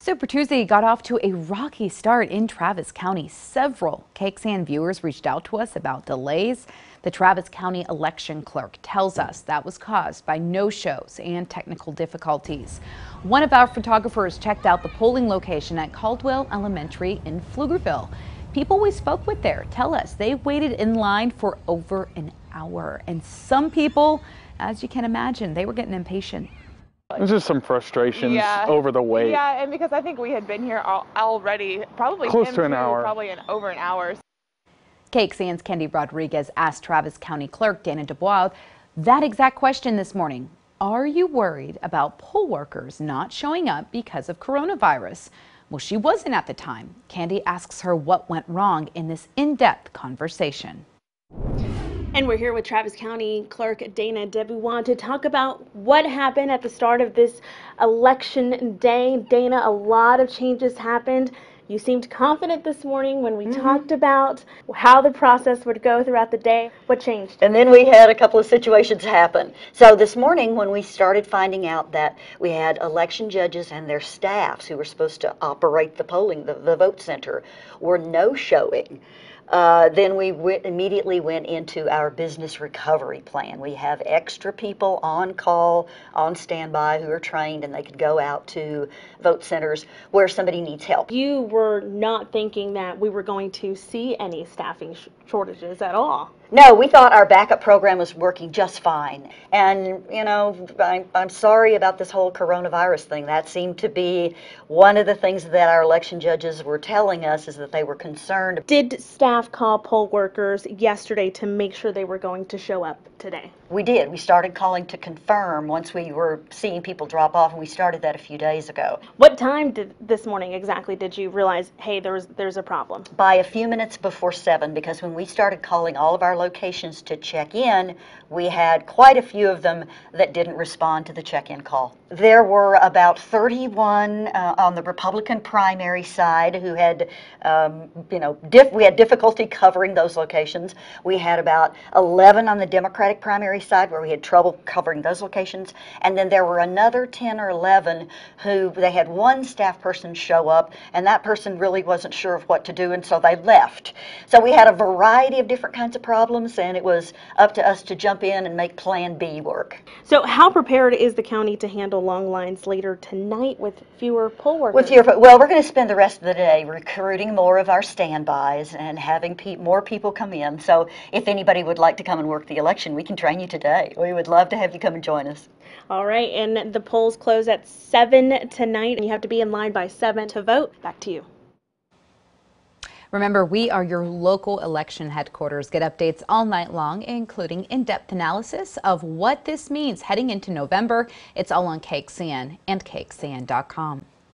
Super Tuesday got off to a rocky start in Travis County. Several KXAN viewers reached out to us about delays. The Travis County election clerk tells us that was caused by no-shows and technical difficulties. One of our photographers checked out the polling location at Caldwell Elementary in Pflugerville. People we spoke with there tell us they waited in line for over an hour, and some people, as you can imagine, they were getting impatient. There's just some frustrations over the wait. Yeah, and because I think we had been here already, probably close to an hour. Probably over an hour. KXAN's Kendi Rodriguez asked Travis County Clerk Dana Dubois that exact question this morning. Are you worried about poll workers not showing up because of coronavirus? Well, she wasn't at the time. Kendi asks her what went wrong in this in-depth conversation. And we're here with Travis County Clerk Dana Dubois to talk about what happened at the start of this election day. Dana, a lot of changes happened. You seemed confident this morning when we talked about how the process would go throughout the day. What changed? And then we had a couple of situations happen. So this morning when we started finding out that we had election judges and their staffs who were supposed to operate the polling, the vote center, were no-showing. Then we immediately went into our business recovery plan. We have extra people on call, on standby, who are trained, and they could go out to vote centers where somebody needs help. You were not thinking that we were going to see any staffing shortages at all. No, we thought our backup program was working just fine. And, you know, I'm sorry about this whole coronavirus thing. That seemed to be one of the things that our election judges were telling us, is that they were concerned. Did staff call poll workers yesterday to make sure they were going to show up today? We did. We started calling to confirm once we were seeing people drop off, and we started that a few days ago. What time this morning exactly did you realize, hey, there's a problem? By a few minutes before 7, because when we started calling all of our locations to check in, we had quite a few of them that didn't respond to the check-in call. There were about 31 on the Republican primary side who had, we had difficulty covering those locations. We had about 11 on the Democratic primary side where we had trouble covering those locations. And then there were another 10 or 11 who they had one staff person show up, and that person really wasn't sure of what to do, and so they left. So we had a variety of different kinds of problems, and it was up to us to jump in and make Plan B work. So how prepared is the county to handle long lines later tonight with fewer poll workers? Well, we're going to spend the rest of the day recruiting more of our standbys and having more people come in. So if anybody would like to come and work the election, we can train you today. We would love to have you come and join us. All right, and the polls close at 7 tonight, and you have to be in line by 7 to vote. Back to you. Remember, we are your local election headquarters. Get updates all night long, including in-depth analysis of what this means heading into November. It's all on KXAN and KXAN.com.